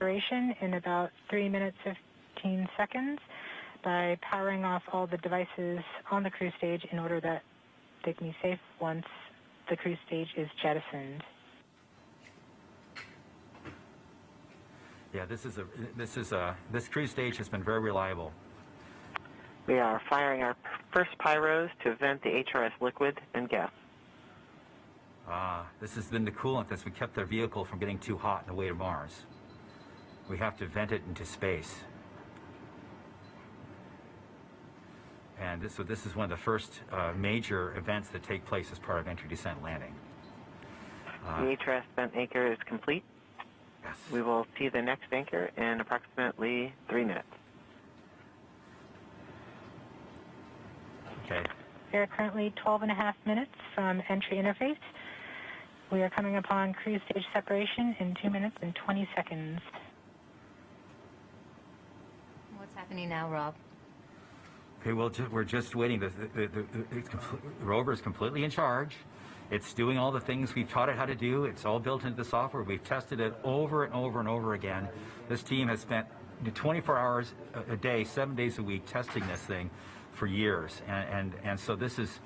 separation in about 3 minutes 15 seconds by powering off all the devices on the cruise stage in order that they can be safe once the cruise stage is jettisoned. Yeah, this cruise stage has been very reliable. We are firing our first pyros to vent the HRS liquid and gas. This has been the coolant that's kept their vehicle from getting too hot on the way to Mars. We have to vent it into space. And this is one of the first major events that take place as part of entry, descent, landing. The HRS vent anchor is complete. Yes. We will see the next anchor in approximately 3 minutes. Okay. We are currently 12.5 minutes from entry interface. We are coming upon cruise stage separation in 2 minutes and 20 seconds. What's happening now, Rob? Okay, well, we're just waiting. The rover is completely in charge. It's doing all the things we've taught it how to do. It's all built into the software. We've tested it over and over and over again. This team has spent 24 hours a day, 7 days a week, testing this thing for years. And so this is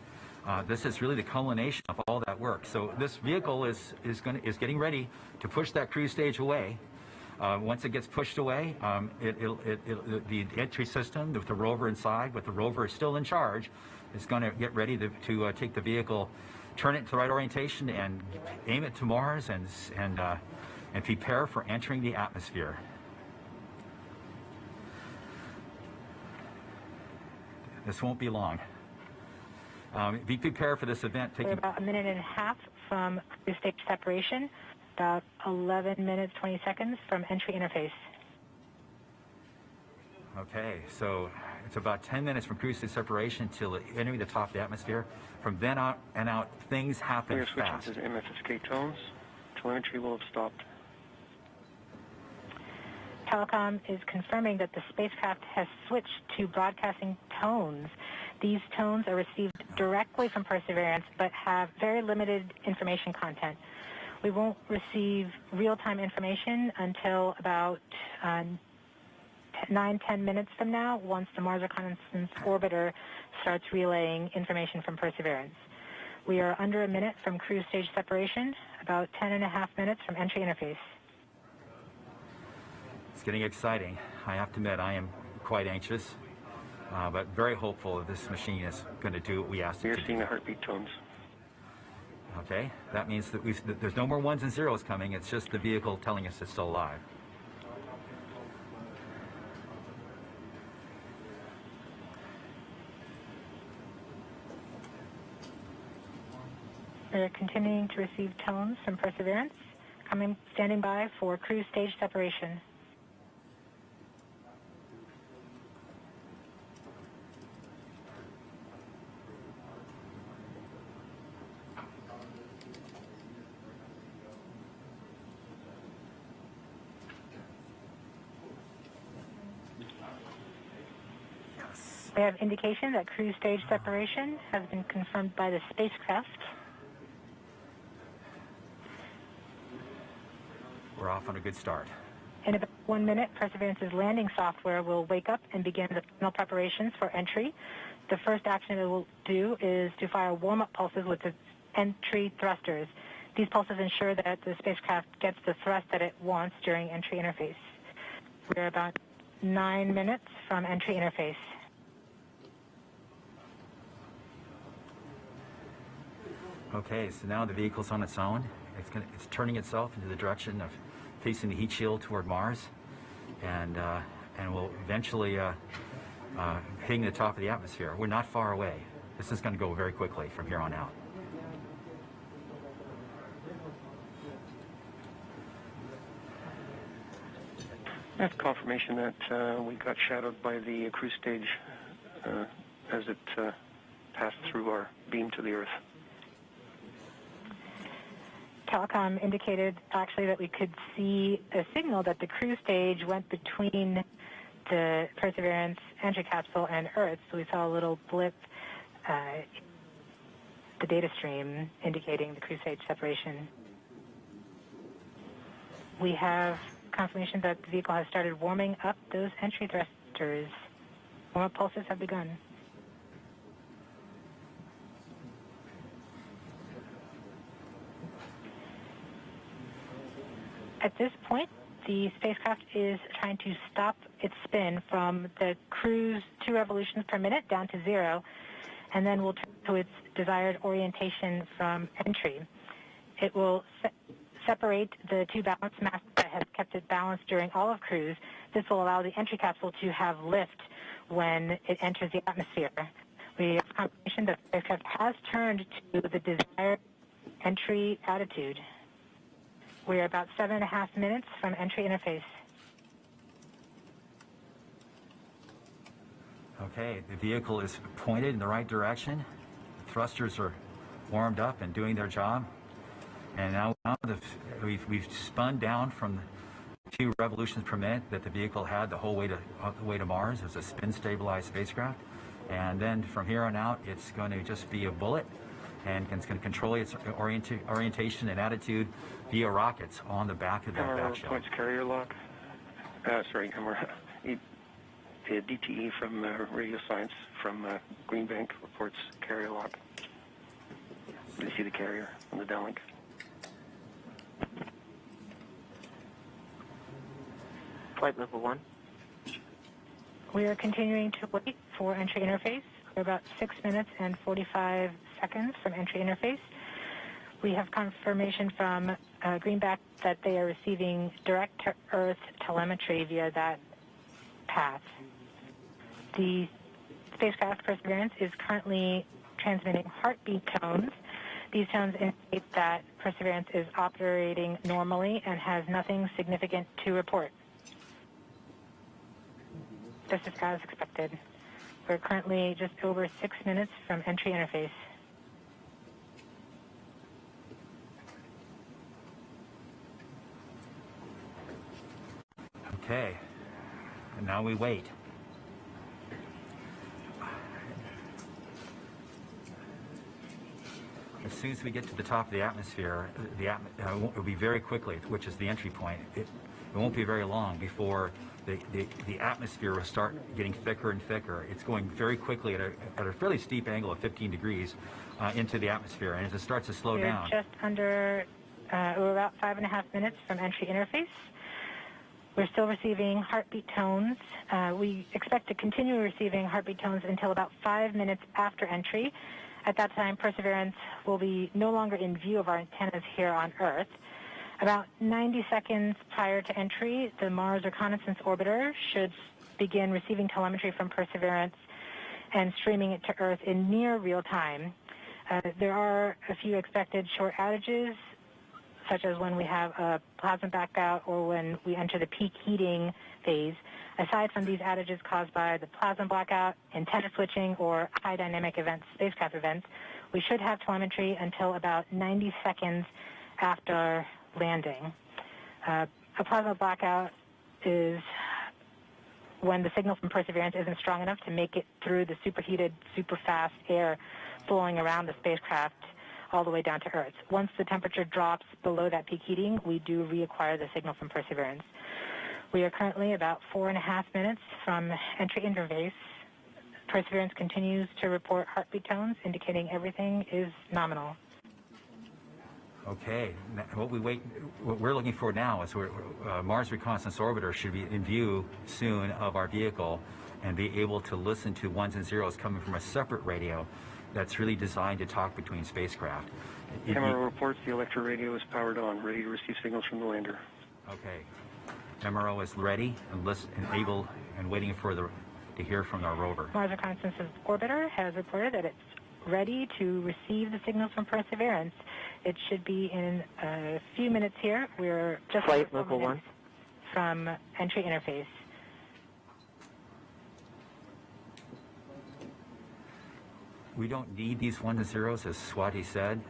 really the culmination of all that work. So this vehicle is getting ready to push that cruise stage away. Once it gets pushed away, the entry system with the rover inside, with the rover still in charge, is going to get ready to take the vehicle, turn it to the right orientation, and aim it to Mars, and prepare for entering the atmosphere. This won't be long. Be prepared for this event. We're about 1.5 minutes from cruise stage separation, about 11 minutes 20 seconds from entry interface. Okay, so it's about 10 minutes from cruise stage separation till entering the top of the atmosphere. From then on and out, things happen We are fast. switching to MFSK tones. Telemetry will have stopped. Telecom is confirming that the spacecraft has switched to broadcasting tones. These tones are received directly from Perseverance, but have very limited information content. We won't receive real-time information until about 9-10 minutes from now, once the Mars Reconnaissance Orbiter starts relaying information from Perseverance. We are under a minute from cruise stage separation, about 10.5 minutes from entry interface. It's getting exciting. I have to admit, I am quite anxious, but very hopeful that this machine is going to do what we asked it to do. We are seeing the heartbeat tones. Okay, that means that there's no more ones and zeros coming. It's just the vehicle telling us it's still alive. We're continuing to receive tones from Perseverance, standing by for cruise stage separation. We have indication that cruise stage separation has been confirmed by the spacecraft. We're off on a good start. In about 1 minute, Perseverance's landing software will wake up and begin the final preparations for entry. The first action it will do is to fire warm-up pulses with its entry thrusters. These pulses ensure that the spacecraft gets the thrust that it wants during entry interface. We're about 9 minutes from entry interface. Okay, so now the vehicle's on its own. It's turning itself into the direction of facing the heat shield toward Mars, and will eventually hitting the top of the atmosphere. We're not far away. This is going to go very quickly from here on out. That's confirmation that we got shadowed by the cruise stage as it passed through our beam to the Earth. Telecom indicated actually that we could see a signal that the cruise stage went between the Perseverance entry capsule and Earth. So we saw a little blip, the data stream indicating the cruise stage separation. We have confirmation that the vehicle has started warming up those entry thrusters. Warm-up pulses have begun. At this point, the spacecraft is trying to stop its spin from the cruise 2 revolutions per minute down to 0, and then will turn to its desired orientation from entry. It will separate the 2 balance masses that have kept it balanced during all of cruise. This will allow the entry capsule to have lift when it enters the atmosphere. We have confirmation that the spacecraft has turned to the desired entry attitude. We are about 7.5 minutes from entry interface. Okay, the vehicle is pointed in the right direction. The thrusters are warmed up and doing their job. And now we've spun down from the 2 revolutions per minute that the vehicle had the whole way to Mars as a spin-stabilized spacecraft. And then from here on out, it's going to just be a bullet, and it's going to control its orientation and attitude via rockets on the back of that back shell. Points carrier lock. The DTE from Radio Science from Green Bank reports carrier lock. You see the carrier on the downlink. Flight level 1. We are continuing to wait for entry interface. We're about 6 minutes and 45 seconds from entry interface. We have confirmation from Greenback that they are receiving direct-to-Earth telemetry via that path. The spacecraft Perseverance is currently transmitting heartbeat tones. These tones indicate that Perseverance is operating normally and has nothing significant to report. This is as expected. We're currently just over 6 minutes from entry interface. Okay, and now we wait. As soon as we get to the top of the atmosphere, it will be very quickly, which is the entry point. It won't be very long before the atmosphere will start getting thicker and thicker. It's going very quickly at a fairly steep angle of 15 degrees into the atmosphere, and as it starts to slow down. We're just under, we're about 5.5 minutes from entry interface. We're still receiving heartbeat tones. We expect to continue receiving heartbeat tones until about 5 minutes after entry. At that time, Perseverance will be no longer in view of our antennas here on Earth. About 90 seconds prior to entry, the Mars Reconnaissance Orbiter should begin receiving telemetry from Perseverance and streaming it to Earth in near real time. There are a few expected short outages, such as when we have a plasma blackout or when we enter the peak heating phase. Aside from these outages caused by the plasma blackout, antenna switching, or high dynamic events, spacecraft events, we should have telemetry until about 90 seconds after landing. A plasma blackout is when the signal from Perseverance isn't strong enough to make it through the superheated, super fast air flowing around the spacecraft all the way down to Earth. Once the temperature drops below that peak heating, we do reacquire the signal from Perseverance. We are currently about 4.5 minutes from entry interface. Perseverance continues to report heartbeat tones, indicating everything is nominal. Okay, what we're looking for now is Mars Reconnaissance Orbiter should be in view soon of our vehicle and be able to listen to ones and zeros coming from a separate radio that's really designed to talk between spacecraft. MRO reports the electro radio is powered on, ready to receive signals from the lander. Okay, MRO is ready and able and waiting for to hear from our rover. Mars Reconnaissance Orbiter has reported that it's ready to receive the signals from Perseverance. It should be in a few minutes here. We're just Flight level 1 from entry interface. We don't need these ones and zeros, as Swati said,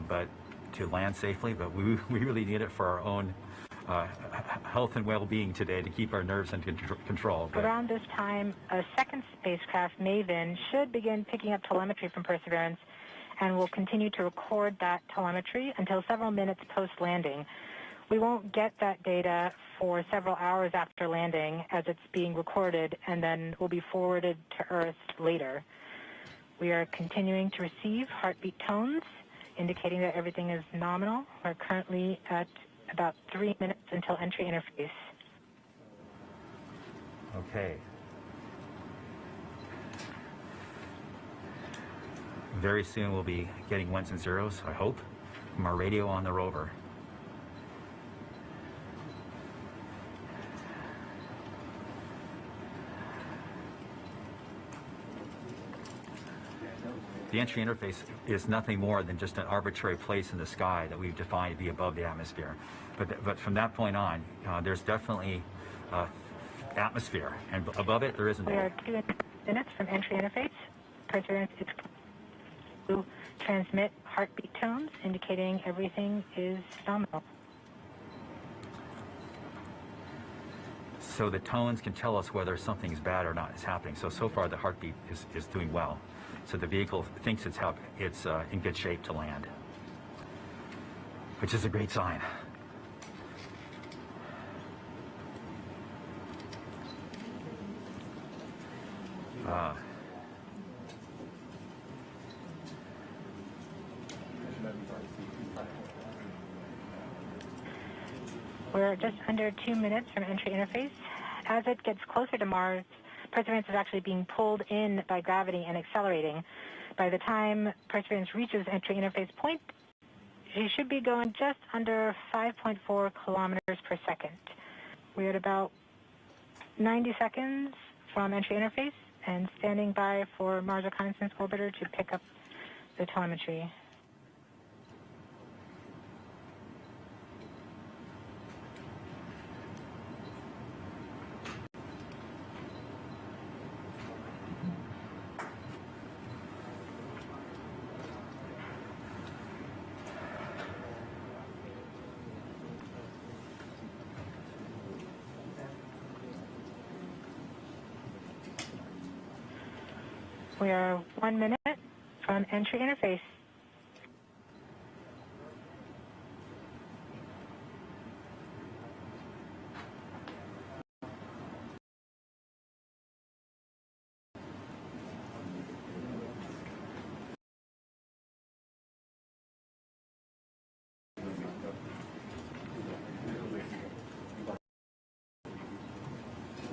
but to land safely, but we really need it for our own health and well-being today to keep our nerves under control. But around this time, a second spacecraft, Maven, should begin picking up telemetry from Perseverance and will continue to record that telemetry until several minutes post-landing. We won't get that data for several hours after landing as it's being recorded and then will be forwarded to Earth later. We are continuing to receive heartbeat tones, indicating that everything is nominal. We're currently at about 3 minutes until entry interface. Okay. Very soon we'll be getting ones and zeros, I hope, from our radio on the rover. The entry interface is nothing more than just an arbitrary place in the sky that we've defined to be above the atmosphere. But from that point on, there's definitely atmosphere, and above it there isn't. We are 2 minutes from entry interface. Perseverance is to transmit heartbeat tones, indicating everything is nominal. So the tones can tell us whether something's bad or not is happening. So far the heartbeat is doing well. So the vehicle thinks it's in good shape to land, which is a great sign. We're just under 2 minutes from entry interface. As it gets closer to Mars, Perseverance is actually being pulled in by gravity and accelerating. By the time Perseverance reaches entry interface point, she should be going just under 5.4 kilometers per second. We're at about 90 seconds from entry interface and standing by for Mars Reconnaissance Orbiter to pick up the telemetry. We are 1 minute from entry interface.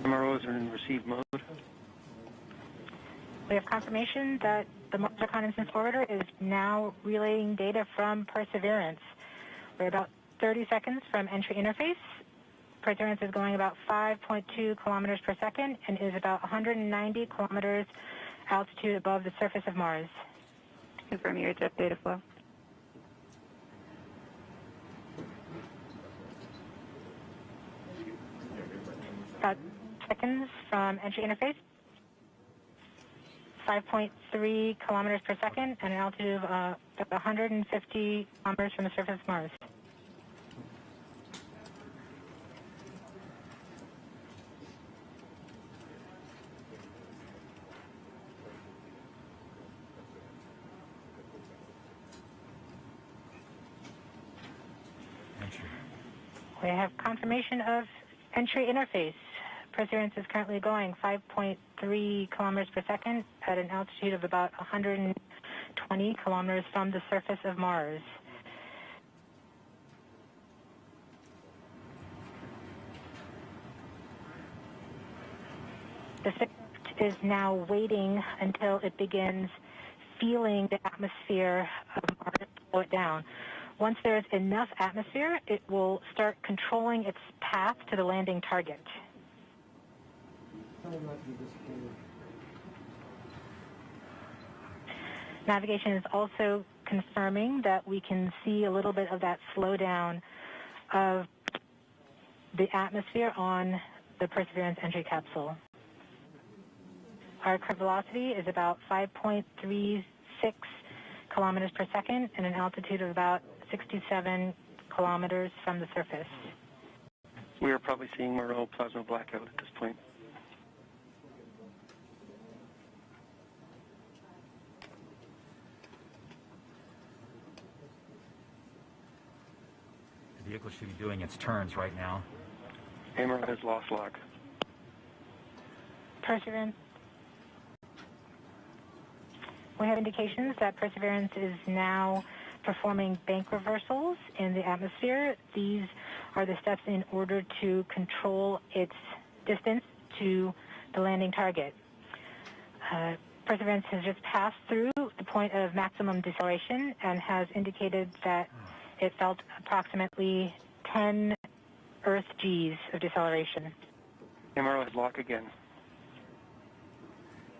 MROs are in receive mode. We have confirmation that the Mars Reconnaissance Orbiter is now relaying data from Perseverance. We're about 30 seconds from entry interface. Perseverance is going about 5.2 kilometers per second and is about 190 kilometers altitude above the surface of Mars. Confirm your jet data flow. About seconds from entry interface. 5.3 kilometers per second and an altitude of about 150 kilometers from the surface of Mars. Entry. We have confirmation of entry interface. Perseverance is currently going 5.3 kilometers per second at an altitude of about 120 kilometers from the surface of Mars. The spacecraft is now waiting until it begins feeling the atmosphere of Mars slow it down. Once there is enough atmosphere, it will start controlling its path to the landing target. Navigation is also confirming that we can see a little bit of that slowdown of the atmosphere on the Perseverance entry capsule. Our current velocity is about 5.36 kilometers per second and an altitude of about 67 kilometers from the surface. We are probably seeing MRO plasma blackout at this point. vehicle should be doing its turns right now. AMRO has lost lock. Perseverance. We have indications that Perseverance is now performing bank reversals in the atmosphere. These are the steps in order to control its distance to the landing target. Perseverance has just passed through the point of maximum deceleration and has indicated that it felt approximately 10 Earth Gs of deceleration. AMRO has lock again.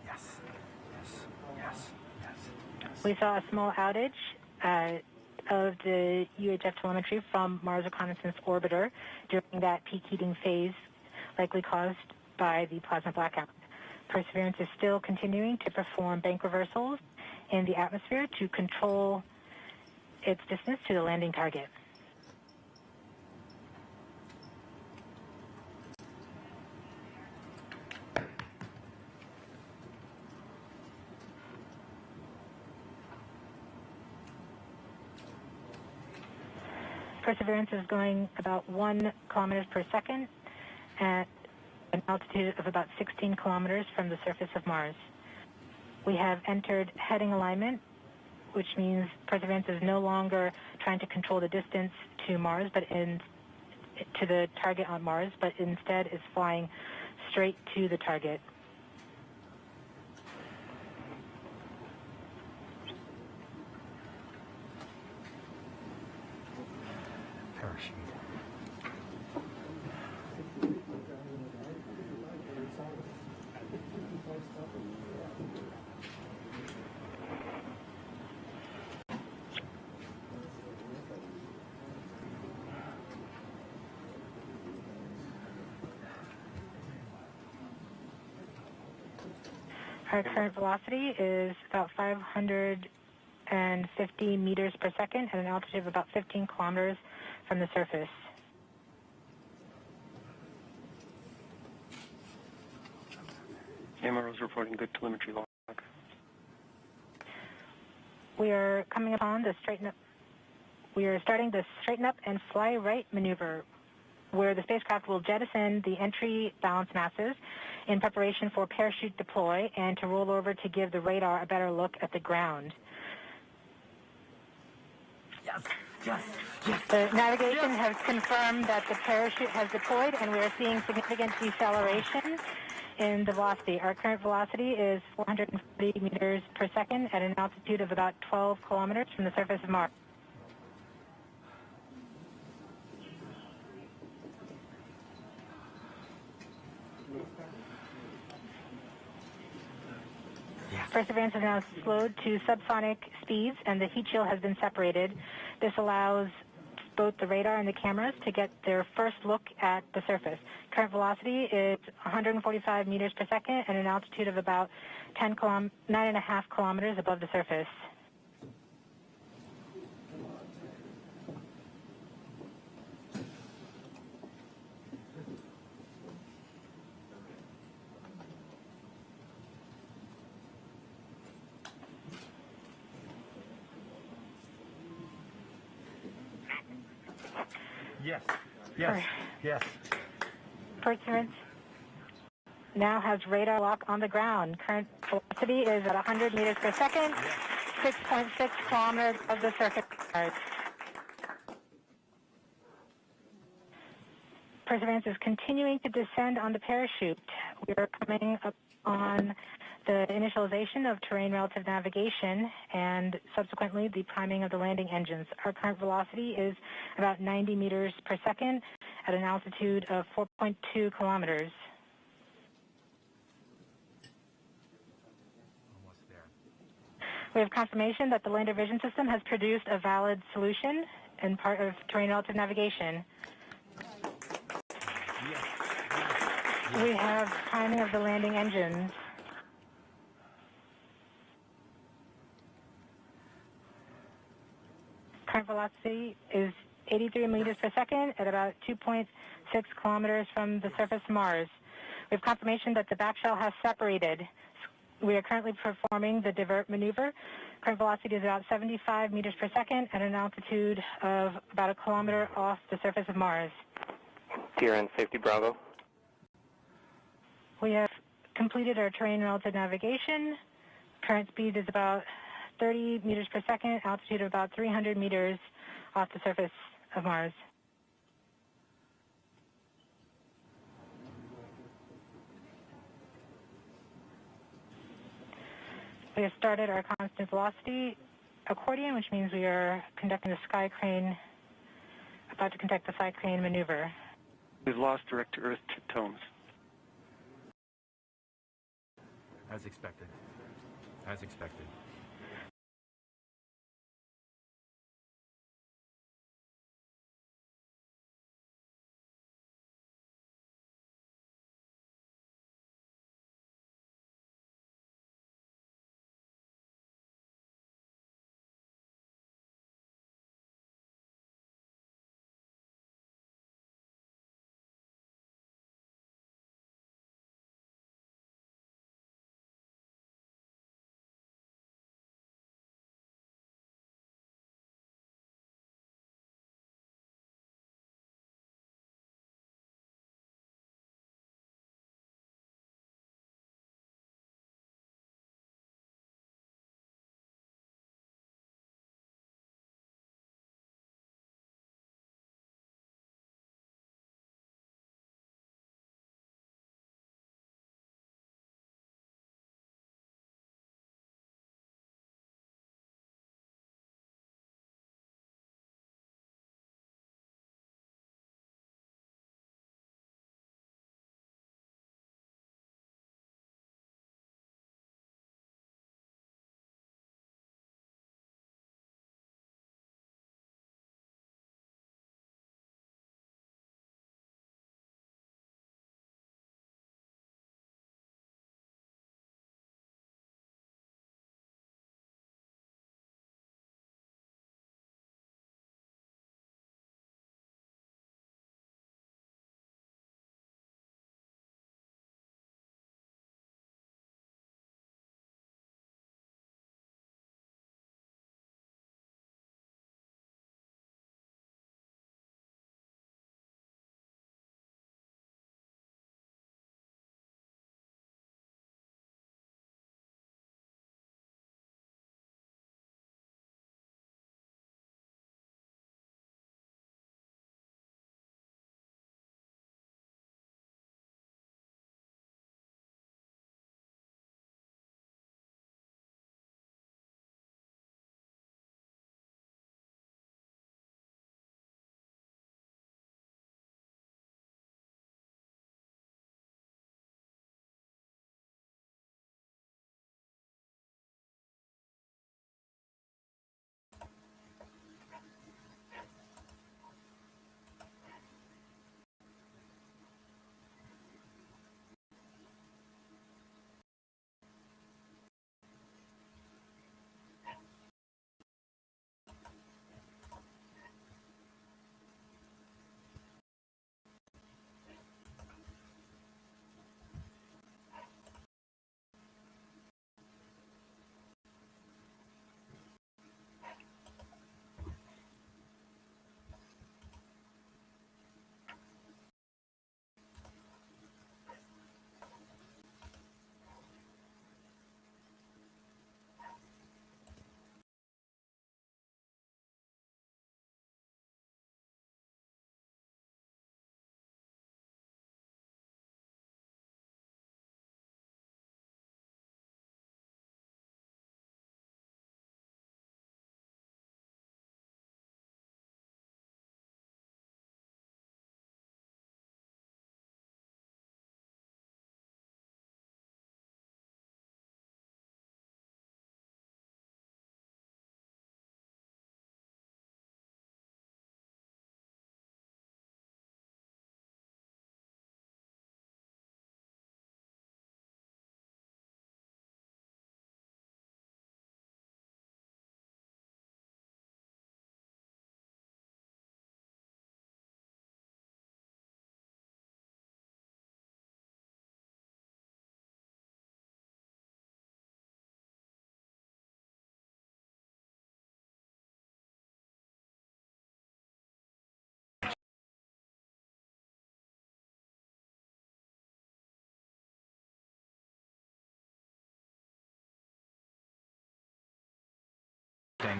Yes, yes, yes, yes, yes. We saw a small outage of the UHF telemetry from Mars Reconnaissance Orbiter during that peak heating phase, likely caused by the plasma blackout. Perseverance is still continuing to perform bank reversals in the atmosphere to control its distance to the landing target. Perseverance is going about 1 kilometers per second at an altitude of about 16 kilometers from the surface of Mars. We have entered heading alignment, which means Perseverance is no longer trying to control the distance to Mars, to the target on Mars, but instead is flying straight to the target. Parachute. Our current velocity is about 550 meters per second at an altitude of about 15 kilometers from the surface. AMRO is reporting good telemetry lock. We are coming upon the straighten up. We are starting the straighten up and fly right maneuver, where the spacecraft will jettison the entry balance masses in preparation for parachute deploy and to roll over to give the radar a better look at the ground. Yes, yes, yes. The navigation has confirmed that the parachute has deployed, and we are seeing significant deceleration in the velocity. Our current velocity is 440 meters per second at an altitude of about 12 kilometers from the surface of Mars. Perseverance is now slowed to subsonic speeds, and the heat shield has been separated. This allows both the radar and the cameras to get their first look at the surface. Current velocity is 145 meters per second at an altitude of about 9.5 kilometers above the surface. Yes, yes, yes. Perseverance now has radar lock on the ground. Current velocity is at 100 meters per second, 6.6 kilometers above the surface of Mars. Perseverance is continuing to descend on the parachute. We are coming up on the initialization of terrain relative navigation and subsequently the priming of the landing engines. Our current velocity is about 90 meters per second at an altitude of 4.2 kilometers. Almost there. We have confirmation that the lander vision system has produced a valid solution and part of terrain relative navigation. Yes. We have priming of the landing engines. Current velocity is 83 meters per second at about 2.6 kilometers from the surface of Mars. We have confirmation that the back shell has separated. We are currently performing the divert maneuver. Current velocity is about 75 meters per second at an altitude of about a kilometer off the surface of Mars. TRN Safety Bravo. We have completed our terrain relative navigation. Current speed is about 30 meters per second, altitude of about 300 meters off the surface of Mars. We have started our constant velocity accordion, which means we are conducting the sky crane, about to conduct the sky crane maneuver. We've lost direct to Earth tones. As expected. As expected.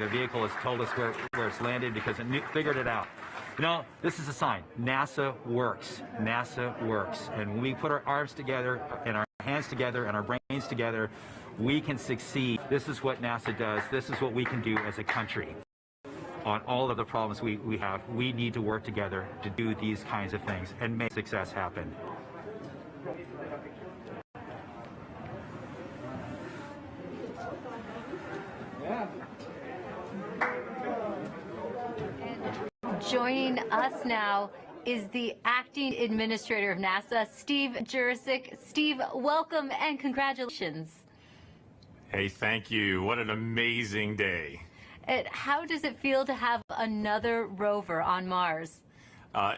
the vehicle has told us where it's landed because it figured it out. You know, this is a sign. NASA works. NASA works. And when we put our arms together and our hands together and our brains together, we can succeed. This is what NASA does. This is what we can do as a country. On all of the problems we have, we need to work together to do these kinds of things and make success happen. Joining us now is the acting administrator of NASA, Steve Jurisic. Steve, welcome and congratulations. Hey, thank you. What an amazing day. And how does it feel to have another rover on Mars?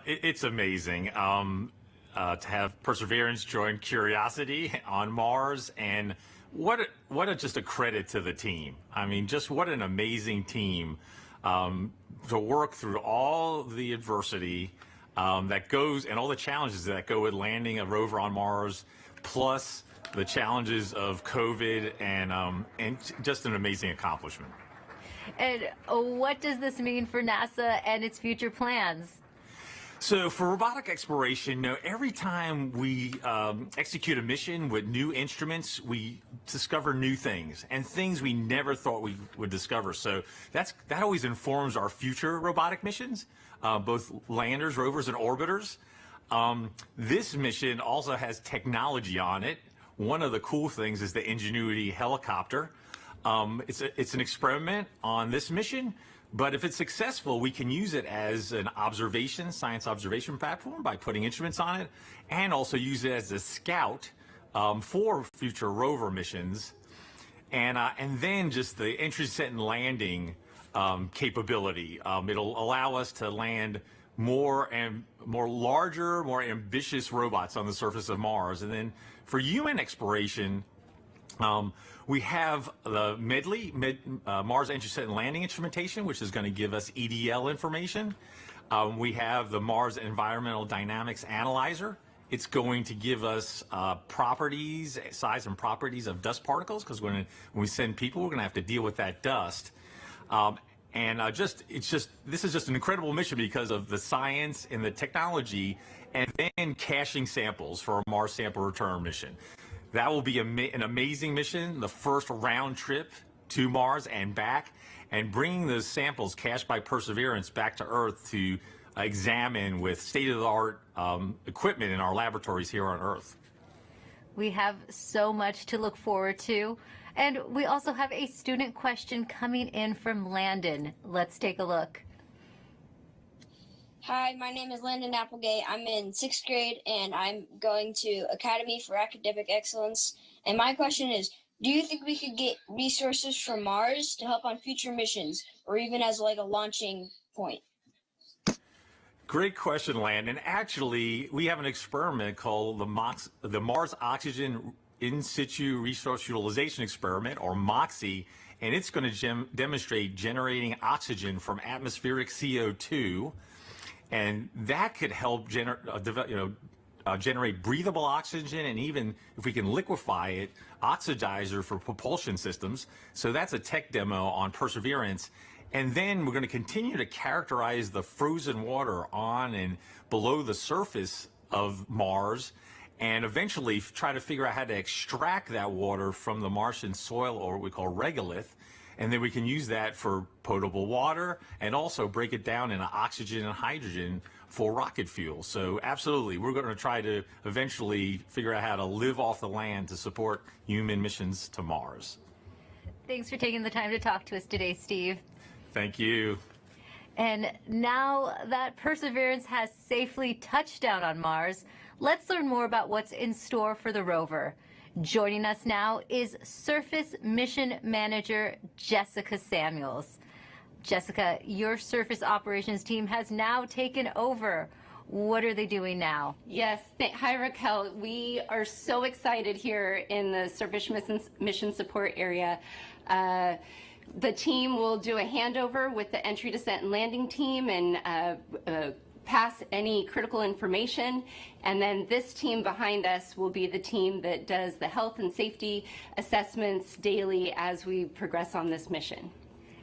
It's amazing to have Perseverance join Curiosity on Mars, and just a credit to the team. I mean, just what an amazing team to work through all the adversity that goes and all the challenges that go with landing a rover on Mars, plus the challenges of COVID, and just an amazing accomplishment. And what does this mean for NASA and its future plans? So for robotic exploration, every time we execute a mission with new instruments, we discover new things and things we never thought we would discover. So that always informs our future robotic missions, both landers, rovers, and orbiters. This mission also has technology on it. One of the cool things is the Ingenuity helicopter. It's an experiment on this mission, but if it's successful, we can use it as an science observation platform by putting instruments on it, and also use it as a scout for future rover missions, and then just the entry, descent, and landing capability. It'll allow us to land more larger, more ambitious robots on the surface of Mars, and then for human exploration. We have the Mars Entry, Descent, and Landing Instrumentation, which is going to give us EDL information. We have the Mars Environmental Dynamics Analyzer. It's going to give us size and properties of dust particles, because when we send people, we're going to have to deal with that dust. This is just an incredible mission because of the science and the technology, and then caching samples for our Mars Sample Return mission. That will be an amazing mission, the first round trip to Mars and back, and bringing those samples cached by Perseverance back to Earth to examine with state-of-the-art equipment in our laboratories here on Earth. We have so much to look forward to. And we also have a student question coming in from Landon. Let's take a look. Hi, my name is Landon Applegate. I'm in 6th grade, and I'm going to Academy for Academic Excellence. And my question is, do you think we could get resources from Mars to help on future missions, or even as like a launching point? Great question, Landon. Actually, we have an experiment called the Mars Oxygen In Situ Resource Utilization Experiment, or MOXIE, and it's going to demonstrate generating oxygen from atmospheric CO2. And that could help generate breathable oxygen, and even if we can liquefy it, oxidizer for propulsion systems. So that's a tech demo on Perseverance. And then we're going to continue to characterize the frozen water on and below the surface of Mars, and eventually try to figure out how to extract that water from the Martian soil, or what we call regolith. And then we can use that for potable water, and also break it down into oxygen and hydrogen for rocket fuel. So absolutely, we're going to try to eventually figure out how to live off the land to support human missions to Mars. Thanks for taking the time to talk to us today, Steve. Thank you. And now that Perseverance has safely touched down on Mars, let's learn more about what's in store for the rover. Joining us now is Surface Mission Manager Jessica Samuels. Jessica, your surface operations team has now taken over. What are they doing now? Yes, hi Raquel. We are so excited here in the surface mission support area. The team will do a handover with the entry, descent, and landing team, and pass any critical information, and then this team behind us will be the team that does the health and safety assessments daily as we progress on this mission.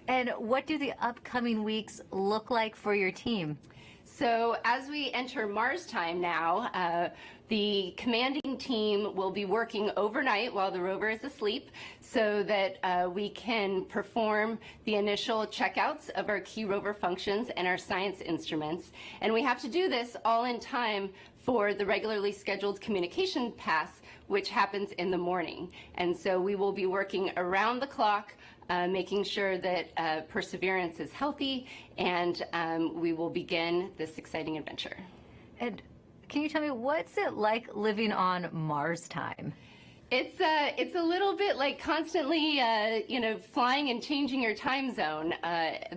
And what do the upcoming weeks look like for your team? So as we enter Mars time now, the commanding team will be working overnight while the rover is asleep so that we can perform the initial checkouts of our key rover functions and our science instruments. And we have to do this all in time for the regularly scheduled communication pass, which happens in the morning. And so we will be working around the clock, making sure that Perseverance is healthy, and we will begin this exciting adventure. And can you tell me, what's it like living on Mars time? It's a little bit like constantly, flying and changing your time zone.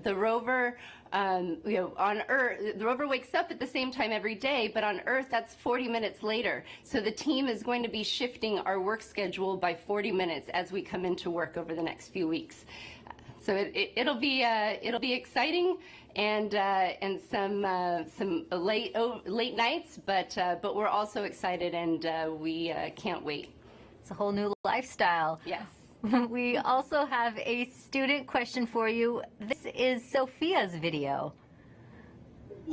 The rover, on Earth, the rover wakes up at the same time every day, but on Earth, that's 40 minutes later. So the team is going to be shifting our work schedule by 40 minutes as we come into work over the next few weeks. So it'll be exciting and some late nights, but we're also excited and we can't wait. It's a whole new lifestyle. Yes. We also have a student question for you. This is Sophia's video.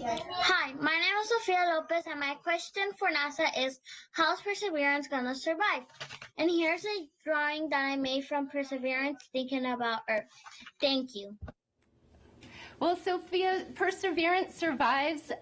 Hi, my name is Sofia Lopez, and my question for NASA is, how's Perseverance gonna survive? And here's a drawing that I made from Perseverance thinking about Earth. Thank you. Well, Sophia, Perseverance survives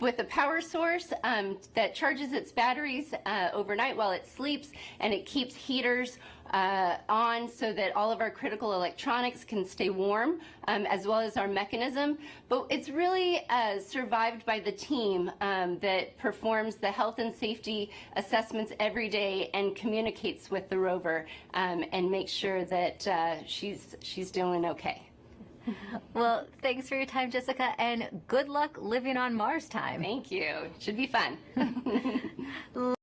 with a power source that charges its batteries overnight while it sleeps, and it keeps heaters on so that all of our critical electronics can stay warm, as well as our mechanism. But it's really survived by the team that performs the health and safety assessments every day and communicates with the rover and makes sure that she's doing okay. Well, thanks for your time, Jessica, and good luck living on Mars time. Thank you. Should be fun.